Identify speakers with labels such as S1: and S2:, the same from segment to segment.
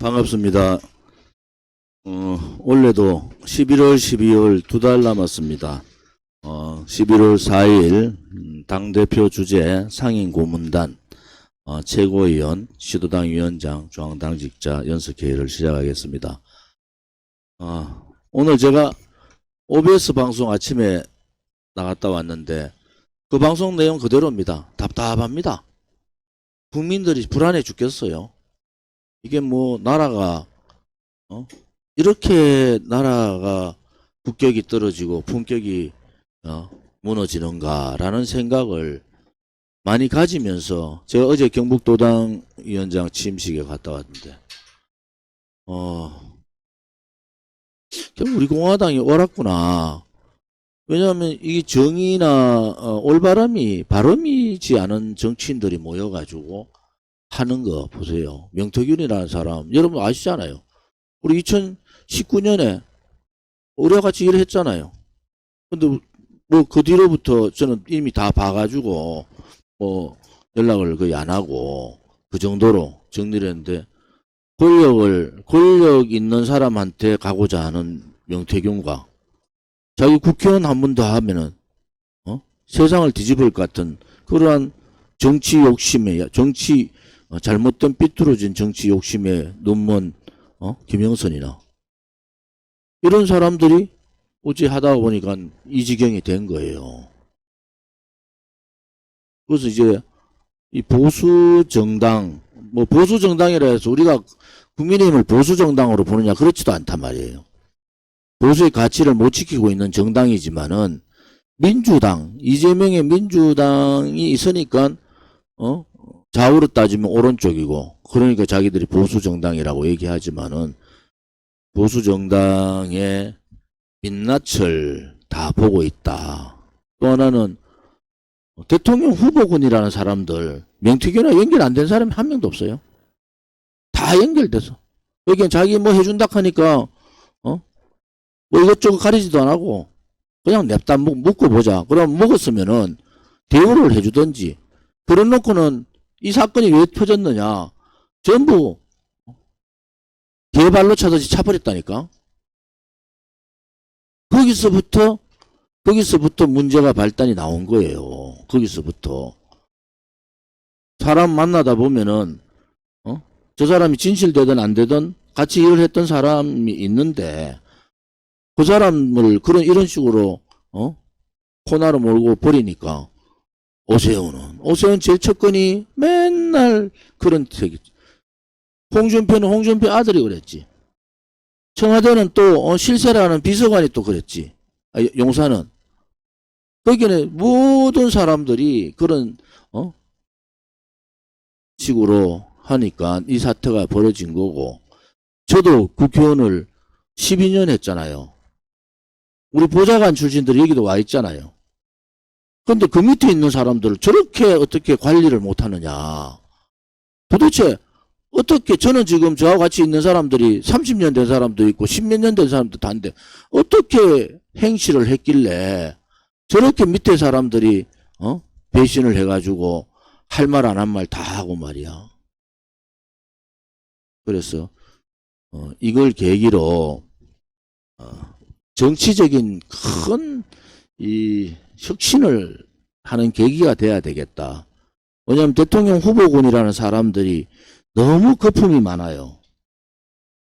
S1: 반갑습니다. 올해도 11월, 12월 2달 남았습니다. 11월 4일 당대표 주재 상임고문단 최고위원, 시도당 위원장, 중앙당직자 연석회의를 시작하겠습니다. 오늘 제가 OBS 방송 아침에 나갔다 왔는데 그 방송 내용 그대로입니다. 답답합니다. 국민들이 불안해 죽겠어요. 이게 뭐 나라가 이렇게 나라가 국격이 떨어지고 품격이 무너지는가라는 생각을 많이 가지면서 제가 어제 경북도당 위원장 취임식에 갔다 왔는데 우리 공화당이 옳았구나. 왜냐하면 이 정의나 바람이지 않은 정치인들이 모여가지고 하는 거 보세요. 명태균이라는 사람 여러분 아시잖아요. 우리 2019년에 우리와 같이 일을 했잖아요. 근데 뭐 그 뒤로부터 저는 이미 다 봐가지고 뭐 연락을 거의 안 하고 그 정도로 정리를 했는데 권력 있는 사람한테 가고자 하는 명태균과 자기 국회의원 한 번 더 하면은 세상을 뒤집을 것 같은 그러한 정치 욕심에 잘못된 삐뚤어진 정치 욕심에 눈먼 김영선이나 이런 사람들이 어찌 하다 보니까 이 지경이 된 거예요. 그래서 이제 이 보수 정당 보수 정당이라 해서 우리가 국민의힘을 보수 정당으로 보느냐 그렇지도 않단 말이에요. 보수의 가치를 못 지키고 있는 정당이지만은 민주당 이재명의 민주당이 있으니까 좌우로 따지면 오른쪽이고 그러니까 자기들이 보수 정당이라고 얘기하지만은 보수 정당의 민낯을 다 보고 있다. 또 하나는 대통령 후보군이라는 사람들 명태균이랑 연결 안 된 사람이 한 명도 없어요. 다 연결돼서 여기 자기 뭐 해준다 하니까 뭐 이것저것 가리지도 안 하고 그냥 냅다 묻고 보자. 그럼 먹었으면은 대우를 해주든지. 그래 놓고는 이 사건이 왜 터졌느냐. 전부 개발로 차듯이 차버렸다니까. 거기서부터 문제가 발단이 나온 거예요. 거기서부터. 사람 만나다 보면은 저 사람이 진실되든 안 되든 같이 일을 했던 사람이 있는데 그 사람을 이런 식으로 코너로 몰고 버리니까 오세훈 제일 첫건이 맨날 그런 책이지. 홍준표 아들이 그랬지. 청와대는 또 실세라는 비서관이 또 그랬지. 용사는 거기는 모든 사람들이 그런 식으로 하니까 이 사태가 벌어진 거고 저도 국회의원을 12년 했잖아요. 우리 보좌관 출신들이 여기도 와 있잖아요. 근데 그 밑에 있는 사람들을 저렇게 어떻게 관리를 못하느냐. 도대체 어떻게 저는 지금 저하고 같이 있는 사람들이 30년 된 사람도 있고 10몇 년 된 사람도 다인데 어떻게 행실을 했길래 저렇게 밑에 사람들이 배신을 해가지고 할 말 안 한 말 다 하고 말이야. 그래서 이걸 계기로 정치적인 큰 이 혁신을 하는 계기가 돼야 되겠다. 왜냐하면 대통령 후보군이라는 사람들이 너무 거품이 많아요.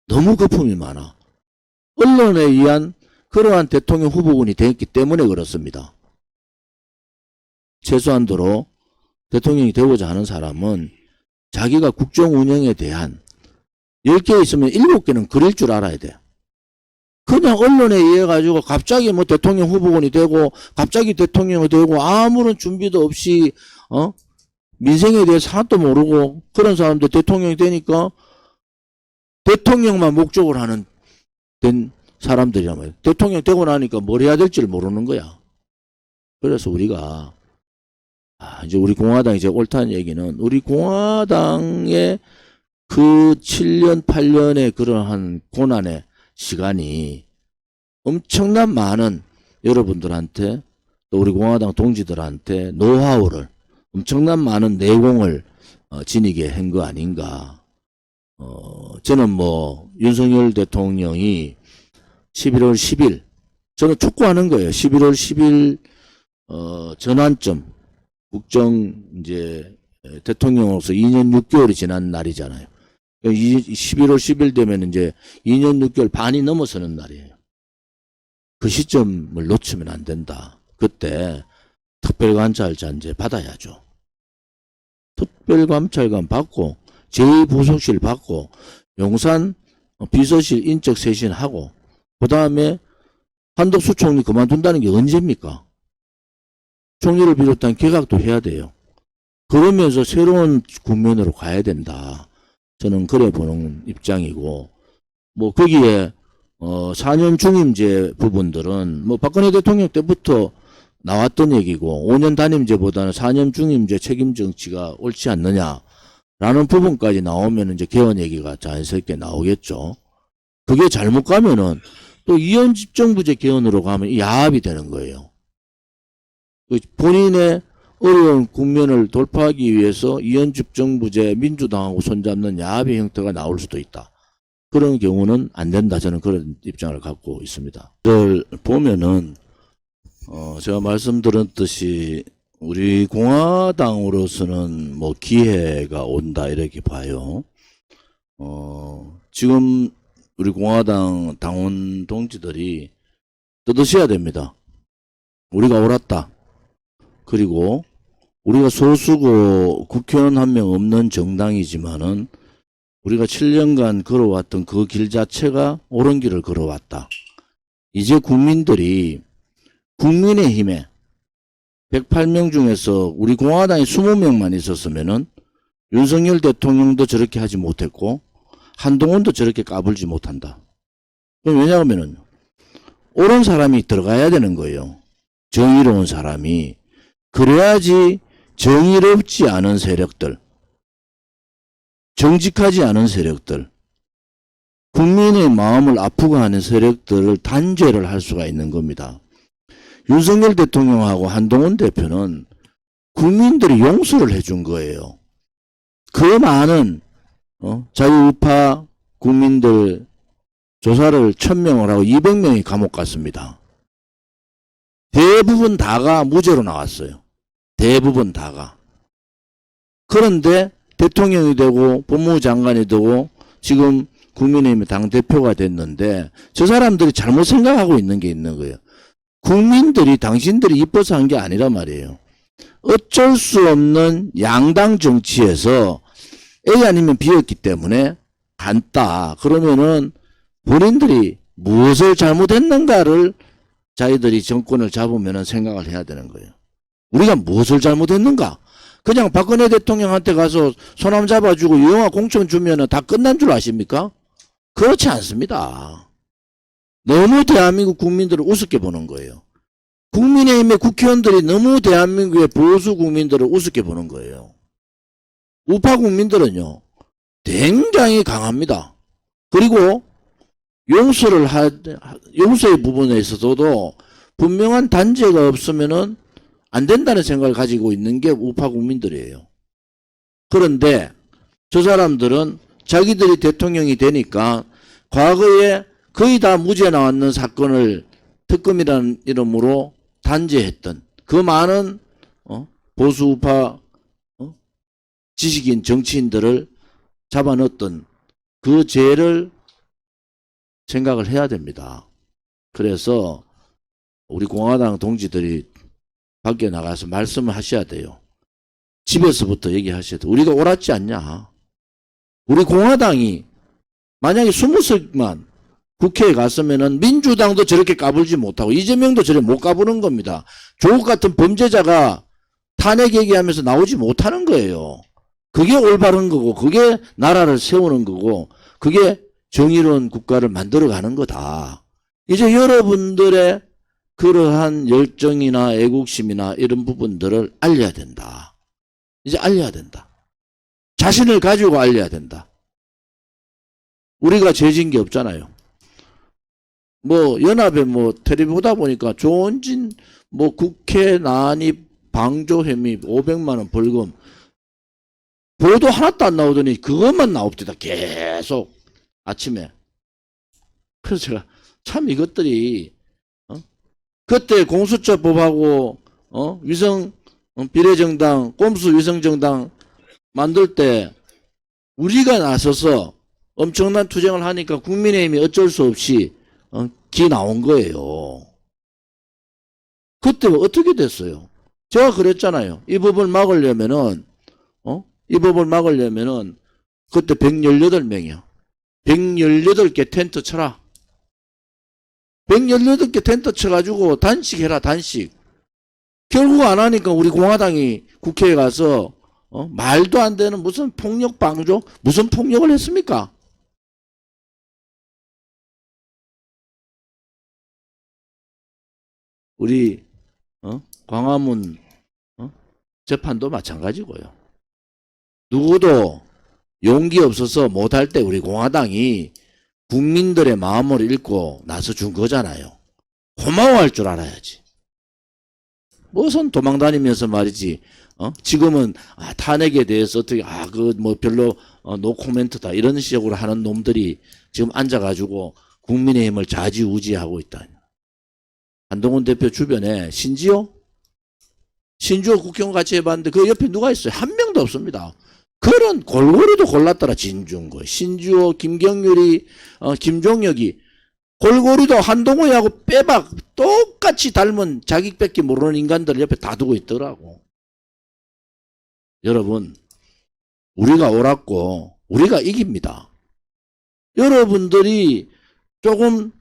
S1: 너무 거품이 많아. 언론에 의한 그러한 대통령 후보군이 됐기 때문에 그렇습니다. 최소한도로 대통령이 되고자 하는 사람은 자기가 국정 운영에 대한 10개 있으면 7개는 그릴 줄 알아야 돼. 그냥 언론에 의해 가지고 갑자기 뭐 대통령 후보군이 되고 갑자기 대통령이 되고 아무런 준비도 없이 민생에 대해서 하나도 모르고 그런 사람들 대통령이 되니까 대통령만 목적으로 된 사람들이란 말이야. 대통령 되고 나니까 뭘 해야 될지를 모르는 거야. 그래서 우리가 이제 우리 공화당이 이제 옳다는 얘기는 우리 공화당의 그 7년 8년의 그러한 고난의 시간이 엄청난 많은 여러분들한테 또 우리 공화당 동지들한테 노하우를 엄청난 많은 내공을 지니게 한 거 아닌가. 저는 윤석열 대통령이 11월 10일, 저는 촉구하는 거예요. 11월 10일, 전환점, 대통령으로서 2년 6개월이 지난 날이잖아요. 11월 10일 되면 이제 2년 6개월 반이 넘어서는 날이에요. 그 시점을 놓치면 안 된다. 그때 특별관찰자인제 받아야죠. 특별감찰관 받고 제2부속실 받고 용산 비서실 인적 쇄신하고 그 다음에 한덕수 총리 그만둔다는 게 언제입니까? 총리를 비롯한 개각도 해야 돼요. 그러면서 새로운 국면으로 가야 된다. 저는 그래 보는 입장이고 거기에 4년 중임제 부분들은 박근혜 대통령 때부터 나왔던 얘기고 5년 단임제보다는 4년 중임제 책임 정치가 옳지 않느냐라는 부분까지 나오면 이제 개헌 얘기가 자연스럽게 나오겠죠. 그게 잘못 가면은 또 이원 집정부제 개헌으로 가면 야합이 되는 거예요. 본인의 어려운 국면을 돌파하기 위해서 이원 집정부제 민주당하고 손잡는 야합의 형태가 나올 수도 있다. 그런 경우는 안 된다. 저는 그런 입장을 갖고 있습니다. 이걸 보면은 제가 말씀드렸듯이 우리 공화당으로서는 기회가 온다 이렇게 봐요. 지금 우리 공화당 당원 동지들이 뜯으셔야 됩니다. 우리가 옳았다. 그리고 우리가 소수고 국회의원 한 명 없는 정당이지만은 우리가 7년간 걸어왔던 그 길 자체가 옳은 길을 걸어왔다. 이제 국민들이 국민의힘에 108명 중에서 우리 공화당이 20명만 있었으면은 윤석열 대통령도 저렇게 하지 못했고 한동훈도 저렇게 까불지 못한다. 왜냐하면은 옳은 사람이 들어가야 되는 거예요. 정의로운 사람이. 그래야지 정의롭지 않은 세력들, 정직하지 않은 세력들, 국민의 마음을 아프게 하는 세력들을 단죄를 할 수가 있는 겁니다. 윤석열 대통령하고 한동훈 대표는 국민들이 용서를 해준 거예요. 그 많은 자유우파 국민들 조사를 1000명을 하고 200명이 감옥 갔습니다. 대부분 다가 무죄로 나왔어요. 대부분 다가. 그런데 대통령이 되고 법무부 장관이 되고 지금 국민의힘의 당대표가 됐는데 저 사람들이 잘못 생각하고 있는 게 있는 거예요. 국민들이 당신들이 이뻐서 한 게 아니란 말이에요. 어쩔 수 없는 양당 정치에서 A 아니면 B였기 때문에 간다. 그러면은 본인들이 무엇을 잘못했는가를 자기들이 정권을 잡으면은 생각을 해야 되는 거예요. 우리가 무엇을 잘못했는가? 그냥 박근혜 대통령한테 가서 손함 잡아주고 유영아 공천 주면은 다 끝난 줄 아십니까? 그렇지 않습니다. 너무 대한민국 국민들을 우습게 보는 거예요. 국민의힘의 국회의원들이 너무 대한민국의 보수 국민들을 우습게 보는 거예요. 우파 국민들은요, 굉장히 강합니다. 그리고 용서의 부분에 있어서도 분명한 단죄가 없으면은 안 된다는 생각을 가지고 있는 게 우파 국민들이에요. 그런데 저 사람들은 자기들이 대통령이 되니까 과거에 거의 다 무죄 나왔는 사건을 특검이라는 이름으로 단죄했던 그 많은 보수 우파 지식인 정치인들을 잡아넣었던 그 죄를 생각을 해야 됩니다. 그래서 우리 공화당 동지들이 밖에 나가서 말씀을 하셔야 돼요. 집에서부터 얘기하셔야 돼요. 우리가 옳았지 않냐. 우리 공화당이 만약에 20석만 국회에 갔으면은 민주당도 저렇게 까불지 못하고 이재명도 저렇게 못 까부는 겁니다. 조국 같은 범죄자가 탄핵 얘기하면서 나오지 못하는 거예요. 그게 올바른 거고 그게 나라를 세우는 거고 그게 정의로운 국가를 만들어가는 거다. 이제 여러분들의 그러한 열정이나 애국심이나 이런 부분들을 알려야 된다. 이제 알려야 된다. 자신을 가지고 알려야 우리가 죄진 게 없잖아요. 연합에 텔레비 보다 보니까 조원진 국회 난입 방조 혐의 500만 원 벌금 보도 하나도 안 나오더니 그것만 나옵니다. 계속 아침에. 그래서 제가 참 이것들이 그때 공수처법하고 위성 비례정당, 꼼수 위성정당 만들 때 우리가 나서서 엄청난 투쟁을 하니까 국민의힘이 어쩔 수 없이 기 나온 거예요. 그때 어떻게 됐어요? 제가 그랬잖아요. 이 법을 막으려면은 그때 118명이야. 118개 텐트 쳐라. 118개 텐트 쳐가지고 단식해라, 단식. 결국 안 하니까 우리 공화당이 국회에 가서 말도 안 되는 무슨 폭력 방조? 무슨 폭력을 했습니까? 우리 광화문 재판도 마찬가지고요. 누구도 용기 없어서 못할 때 우리 공화당이 국민들의 마음을 읽고 나서준 거잖아요. 고마워할 줄 알아야지. 무슨 도망다니면서 말이지. 지금은 탄핵에 대해서 어떻게 별로 노 코멘트다 이런 식으로 하는 놈들이 지금 앉아가지고 국민의힘을 좌지우지하고 있다. 한동훈 대표 주변에 신주호 국회의원 같이 해봤는데 그 옆에 누가 있어요? 한 명도 없습니다. 그런 골고루도 골랐더라. 진중권, 신주호, 김경률이, 김종혁이 골고루도 한동훈하고 빼박 똑같이 닮은 자기밖에 모르는 인간들 옆에 다 두고 있더라고. 여러분, 우리가 옳았고 우리가 이깁니다. 여러분들이 조금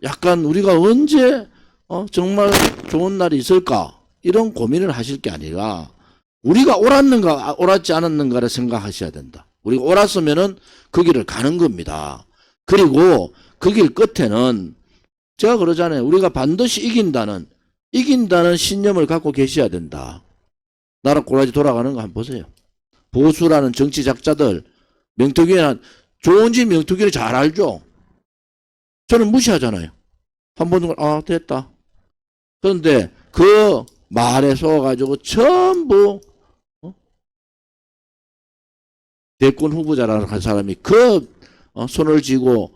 S1: 약간 우리가 언제 정말 좋은 날이 있을까 이런 고민을 하실 게 아니라 우리가 옳았는가 옳았지 않았는가를 생각하셔야 된다. 우리가 옳았으면은 그 길을 가는 겁니다. 그리고 그 길 끝에는 제가 그러잖아요. 우리가 반드시 이긴다는 신념을 갖고 계셔야 된다. 나라 꼬라지 돌아가는 거 한번 보세요. 보수라는 정치 작자들, 명태균이란 좋은지 명태균이 잘 알죠. 저는 무시하잖아요. 한번 됐다. 그런데 그 말에 속아가지고 전부 대권 후보자라는 한 사람이 손을 쥐고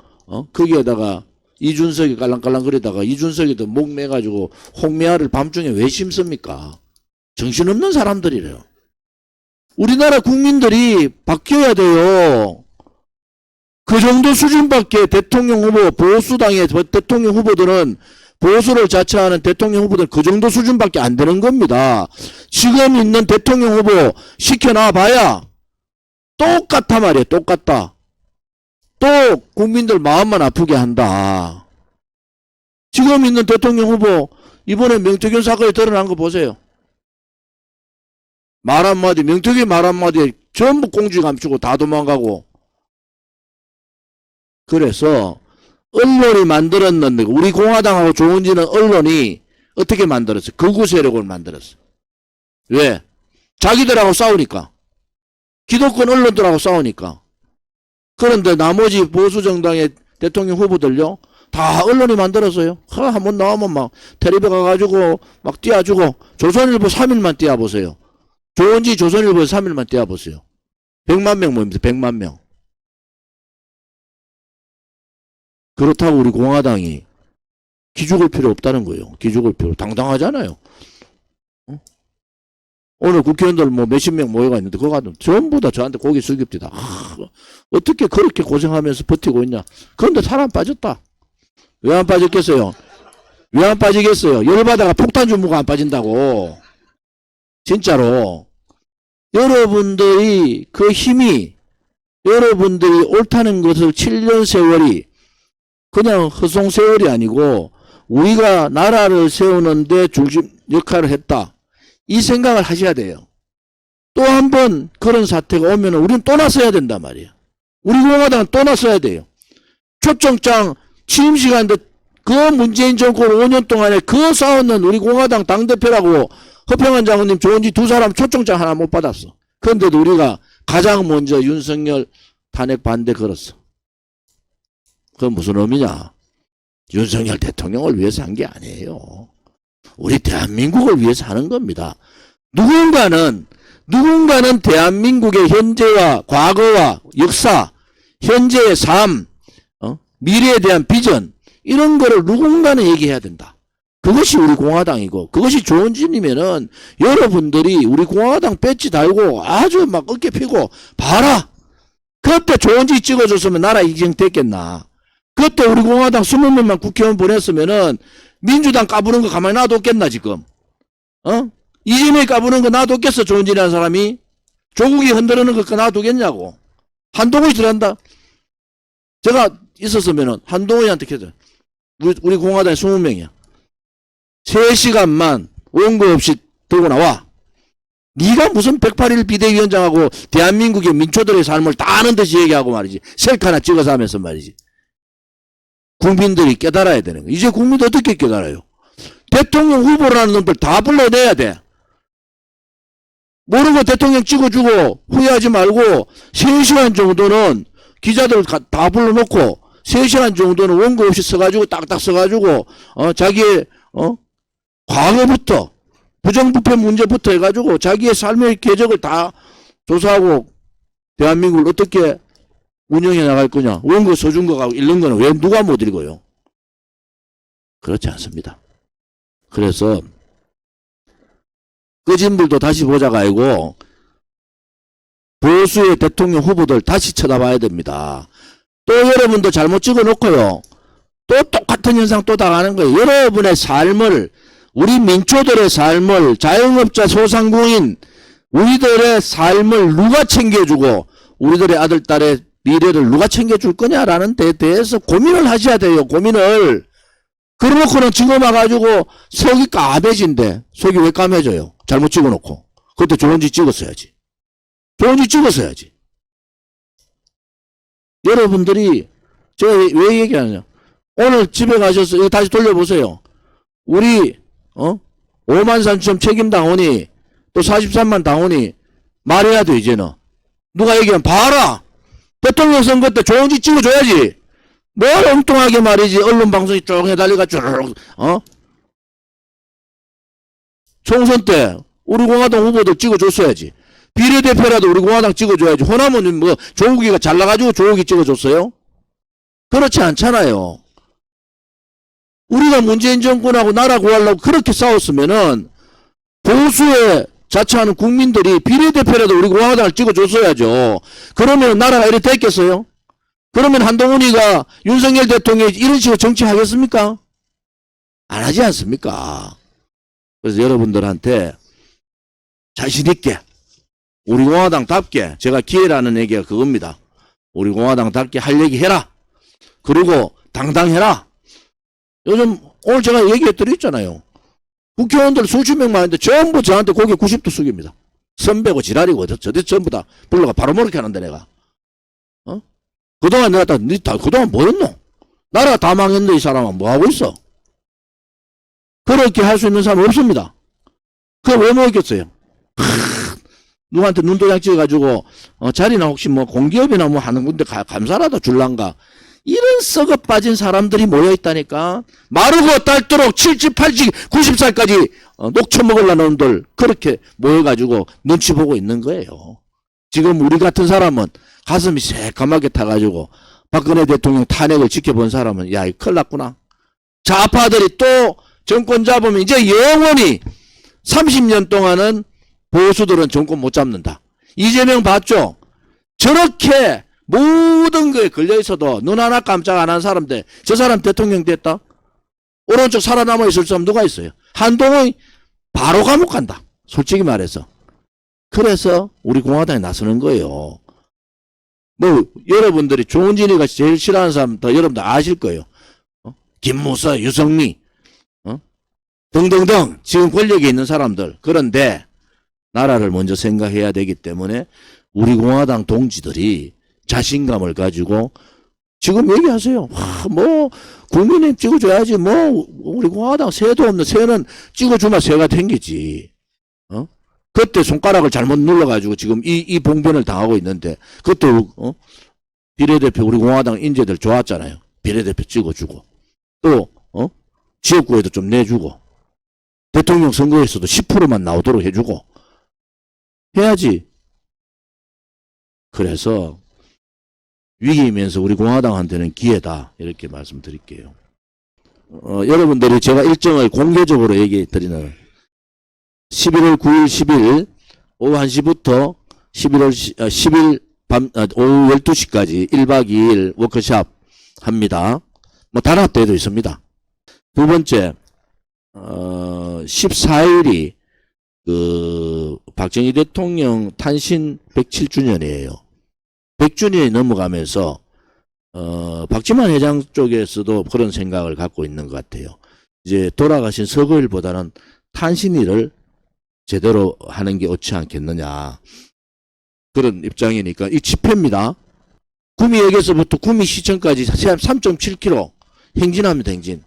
S1: 거기에다가 이준석이 깔랑깔랑거리다가 이준석이도 목 매가지고 홍미아를 밤중에 왜 심습니까? 정신없는 사람들이래요. 우리나라 국민들이 바뀌어야 돼요. 그 정도 수준밖에 대통령 후보, 보수당의 대통령 후보들은 보수를 자처하는 대통령 후보들 그 정도 수준밖에 안 되는 겁니다. 지금 있는 대통령 후보 시켜놔 봐야 똑같아 말이에요. 똑같다. 또 국민들 마음만 아프게 한다. 지금 있는 대통령 후보 이번에 명태균 사건에 드러난 거 보세요. 말 한마디, 명태균 말 한마디에 전부 공주 감추고 다 도망가고. 그래서 언론이 만들었는데 우리 공화당하고 조은지는 언론이 어떻게 만들었어요? 극우 세력을 만들었어요. 왜? 자기들하고 싸우니까. 기독권 언론들하고 싸우니까. 그런데 나머지 보수정당의 대통령 후보들요, 다 언론이 만들었어요. 한번 나오면 막 텔레비에 가가지고 막 띄워주고, 조선일보 3일만 띄워보세요. 조은지 조선일보 3일만 띄워보세요. 100만 명 모입니다. 100만 명. 그렇다고 우리 공화당이 기죽을 필요 없다는 거예요. 기죽을 필요. 당당하잖아요. 오늘 국회의원들 몇십 명 모여가 있는데 그거 가면 전부 다 저한테 고개 숙입니다. 어떻게 그렇게 고생하면서 버티고 있냐. 그런데 사람 빠졌다. 왜 안 빠졌겠어요? 왜 안 빠지겠어요? 열받아가 폭탄 주무가 안 빠진다고. 진짜로. 여러분들이 그 힘이 여러분들이 옳다는 것을 7년 세월이 그냥 허송 세월이 아니고 우리가 나라를 세우는데 중심 역할을 했다. 이 생각을 하셔야 돼요. 또 한 번 그런 사태가 오면 우리는 또 나서야 된단 말이에요. 우리 공화당은 또 나서야 돼요. 초청장 취임시간인데 그 문재인 정권 5년 동안에 그 싸웠는 우리 공화당 당대표라고 허평한 장군님 조은지 두 사람 초청장 하나 못 받았어. 그런데도 우리가 가장 먼저 윤석열 탄핵 반대 걸었어. 그건 무슨 의미냐? 윤석열 대통령을 위해서 한 게 아니에요. 우리 대한민국을 위해서 하는 겁니다. 누군가는 누군가는 대한민국의 현재와 과거와 역사, 현재의 삶, 미래에 대한 비전, 이런 거를 누군가는 얘기해야 된다. 그것이 우리 공화당이고, 그것이 조원진이면은 여러분들이 우리 공화당 배지 달고 아주 막 어깨 펴고, 봐라! 그때 조원진 찍어줬으면 나라 이정됐겠나. 그때 우리 공화당 20명만 국회의원 보냈으면은 민주당 까부는 거 가만히 놔뒀겠나, 지금. 이재명이 까부는 거 놔뒀겠어, 조원진이라는 사람이? 조국이 흔들는 거 놔두겠냐고. 한동훈이 들어간다. 제가 있었으면은 한동훈이한테 켜줘. 우리 공화당에 20명이야. 3시간만 원고 없이 들고 나와. 네가 무슨 108일 비대위원장하고 대한민국의 민초들의 삶을 다 아는 듯이 얘기하고 말이지. 셀카 하나 찍어서 하면서 말이지. 국민들이 깨달아야 되는 거야. 이제 국민들 어떻게 깨달아요? 대통령 후보라는 놈들 다 불러내야 돼. 모르고 대통령 찍어주고 후회하지 말고 3시간 정도는 기자들 다 불러놓고 3시간 정도는 원고 없이 써가지고 딱딱 써가지고 자기의 과거부터 부정부패 문제부터 해가지고 자기의 삶의 궤적을 다 조사하고 대한민국을 어떻게 운영해 나갈 거냐. 원고 써준 거하고 읽는 거는 왜 누가 못 읽어요? 그렇지 않습니다. 그래서 꺼진 불도 다시 보자가 아니고 보수의 대통령 후보들 다시 쳐다봐야 됩니다. 또 여러분도 잘못 찍어놓고요. 또 똑같은 현상 또 당하는 거예요. 여러분의 삶을, 우리 민초들의 삶을, 자영업자 소상공인 우리들의 삶을 누가 챙겨주고 우리들의 아들 딸의 미래를 누가 챙겨줄 거냐라는 데 대해서 고민을 하셔야 돼요. 고민을. 그러놓고는 지금 와가지고 속이 까매진데 속이 왜 까매져요? 잘못 찍어놓고. 그때 좋은 짓 찍었어야지. 좋은 짓 찍었어야지. 여러분들이 제가 왜 얘기하느냐. 오늘 집에 가셔서 이거 다시 돌려보세요. 우리 5만 3천 책임 당원이 또 43만 당원이 말해야 돼. 이제는 누가 얘기하면 봐라. 대통령 선거 때 좋은 짓 찍어줘야지. 뭘 엉뚱하게 말이지. 언론 방송이 쭉 해달리가 쭉 총선 때 우리 공화당 후보들 찍어줬어야지. 비례대표라도 우리 공화당 찍어줘야지. 호남은 뭐 조국이가 잘나가지고 조국이 찍어줬어요? 그렇지 않잖아요. 우리가 문재인 정권하고 나라 구하려고 그렇게 싸웠으면은 보수에 자처하는 국민들이 비례대표라도 우리 공화당을 찍어줬어야죠. 그러면 나라가 이렇게 됐겠어요? 그러면 한동훈이가 윤석열 대통령이 이런 식으로 정치하겠습니까? 안 하지 않습니까? 그래서 여러분들한테 자신있게 우리 공화당답게 제가 기회라는 얘기가 그겁니다. 우리 공화당답게 할 얘기 해라. 그리고 당당해라. 요즘 오늘 제가 얘기해드렸잖아요. 국회의원들 수십 명 많은데 전부 저한테 고개 90도 숙입니다. 선배고 지랄이고 저들 전부 다 불러가 바로 모르게 하는데 내가. 그동안 내가 그동안 뭐였노? 나라가 다 망했는데 이 사람은 뭐하고 있어? 그렇게 할 수 있는 사람 없습니다. 그거 왜 모르겠어요? 누구한테 눈도장 찍어가지고 자리나 혹시 뭐 공기업이나 뭐 하는 건데 감사라도 줄란가. 이런 썩어 빠진 사람들이 모여있다니까. 마르고 닳도록 70, 80, 90살까지 녹초 먹으려는 놈들 그렇게 모여가지고 눈치 보고 있는 거예요. 지금 우리 같은 사람은 가슴이 새까맣게 타가지고 박근혜 대통령 탄핵을 지켜본 사람은 야, 큰일 났구나. 좌파들이 또 정권 잡으면 이제 영원히 30년 동안은 보수들은 정권 못 잡는다. 이재명 봤죠? 저렇게 모든 거에 걸려있어도 눈 하나 깜짝 안 한 사람들, 저 사람 대통령 됐다? 오른쪽 살아남아 있을 사람 누가 있어요? 한동훈이 바로 감옥 간다. 솔직히 말해서. 그래서 우리 공화당에 나서는 거예요. 뭐 여러분들이 조은진이가 제일 싫어하는 사람 더 여러분들 아실 거예요. 김무서, 유성미 등등등 지금 권력에 있는 사람들. 그런데 나라를 먼저 생각해야 되기 때문에 우리 공화당 동지들이 자신감을 가지고 지금 얘기하세요. 뭐 국민의힘 찍어줘야지. 뭐 우리 공화당 새도 없는 새는 찍어주면 새가 탱기지. 그때 손가락을 잘못 눌러가지고 지금 이 봉변을 당하고 있는데 그때 비례대표 우리 공화당 인재들 좋았잖아요. 비례대표 찍어주고 또 지역구에도 좀 내주고 대통령 선거에서도 10%만 나오도록 해주고 해야지. 그래서 위기이면서 우리 공화당한테는 기회다. 이렇게 말씀드릴게요. 여러분들이 제가 일정을 공개적으로 얘기해 드리는 11월 9일, 10일 오후 1시부터 10일 밤, 오후 12시까지 1박 2일 워크숍 합니다. 뭐 단합대회도 있습니다. 두 번째, 14일이 박정희 대통령 탄신 107주년이에요. 100주년이 넘어가면서 박지만 회장 쪽에서도 그런 생각을 갖고 있는 것 같아요. 이제 돌아가신 서거일보다는 탄신일을 제대로 하는 게 옳지 않겠느냐. 그런 입장이니까 이 집회입니다. 구미역에서부터 구미시청까지 3.7km 행진합니다. 행진.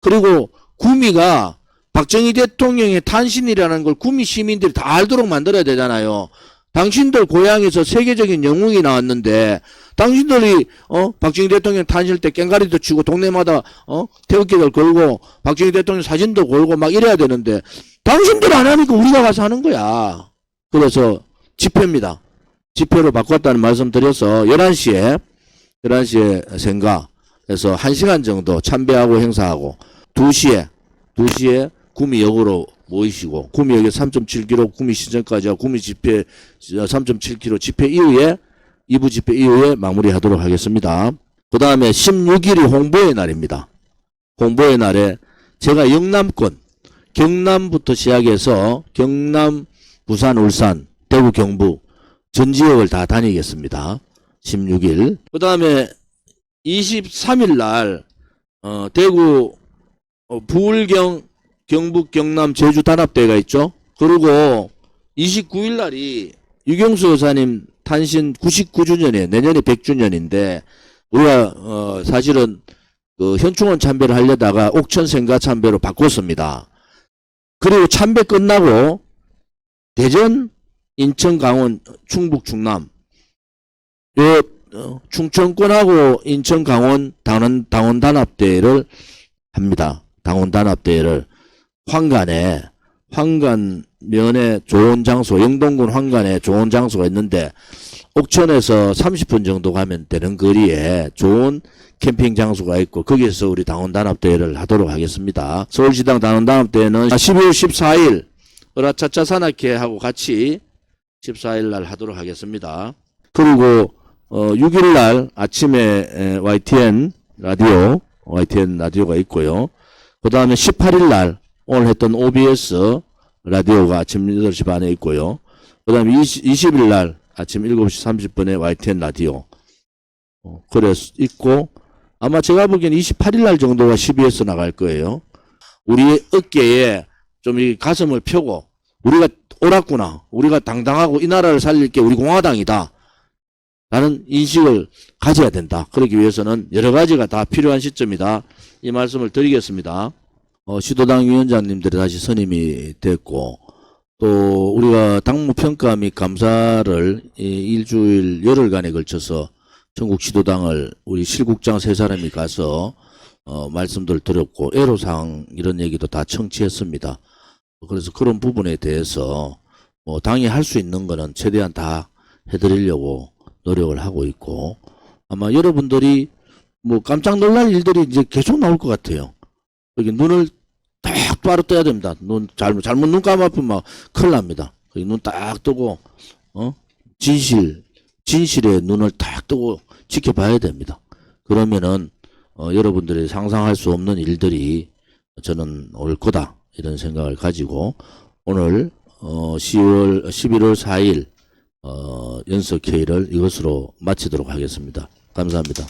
S1: 그리고 구미가 박정희 대통령의 탄신이라는 걸 구미 시민들이 다 알도록 만들어야 되잖아요. 당신들 고향에서 세계적인 영웅이 나왔는데 당신들이 박정희 대통령 탄신일 때 깽가리도 치고 동네마다 태극기를 걸고 박정희 대통령 사진도 걸고 막 이래야 되는데 당신들 안 하니까 우리가 가서 하는 거야. 그래서 집회입니다. 집회로 바꿨다는 말씀 드려서 11시에 생가에서 1시간 정도 참배하고 행사하고 2시에 구미역으로 모이시고 구미역에 3.7km 구미시청까지 하고 구미 집회 3.7km 집회 이후에 2부 집회 이후에 마무리하도록 하겠습니다. 그 다음에 16일이 홍보의 날입니다. 홍보의 날에 제가 영남권 경남부터 시작해서 경남, 부산, 울산, 대구, 경북 전 지역을 다 다니겠습니다. 16일. 그 다음에 23일 날 대구 부울경 경북, 경남, 제주 단합대회가 있죠. 그리고 29일 날이 유경수 여사님 탄신 99주년이에요. 내년에 100주년인데 우리가 사실은 현충원 참배를 하려다가 옥천 생가 참배로 바꿨습니다. 그리고 참배 끝나고 대전, 인천, 강원, 충북, 충남 충청권하고 인천, 강원 당원 단합대회를 합니다. 당원 단합대회를 황간면에 좋은 장소, 영동군 황간에 좋은 장소가 있는데 옥천에서 30분 정도 가면 되는 거리에 좋은 캠핑 장소가 있고 거기에서 우리 당원 단합대회를 하도록 하겠습니다. 서울시당 당원 단합대회는 12월 14일 으라차차 산악회하고 같이 14일 날 하도록 하겠습니다. 그리고 6일 날 아침에 YTN 라디오가 있고요. 그 다음에 18일 날 오늘 했던 OBS 라디오가 아침 8시 반에 있고요. 그 다음에 20일 날 아침 7시 30분에 YTN 라디오 그래서 있고 아마 제가 보기엔 28일 날 정도가 CBS 나갈 거예요. 우리 어깨에 좀 이 가슴을 펴고 우리가 옳았구나. 우리가 당당하고 이 나라를 살릴 게 우리 공화당이다. 라는 인식을 가져야 된다. 그러기 위해서는 여러 가지가 다 필요한 시점이다. 이 말씀을 드리겠습니다. 시도당 위원장님들이 다시 선임이 됐고 또 우리가 당무평가 및 감사를 일주일 열흘간에 걸쳐서 전국 시도당을 우리 실국장 3사람이 가서 말씀들 드렸고 애로사항 이런 얘기도 다 청취했습니다. 그래서 그런 부분에 대해서 당이 할 수 있는 거는 최대한 다 해드리려고 노력을 하고 있고 아마 여러분들이 깜짝 놀랄 일들이 이제 계속 나올 것 같아요. 여기 눈을 딱 바로 떠야 됩니다. 잘못 눈 감아보면 막 큰일 납니다. 눈 딱 뜨고 진실에 눈을 딱 뜨고 지켜봐야 됩니다. 그러면은 여러분들이 상상할 수 없는 일들이 저는 올 거다 이런 생각을 가지고 오늘 11월 4일 연석회의를 이것으로 마치도록 하겠습니다. 감사합니다.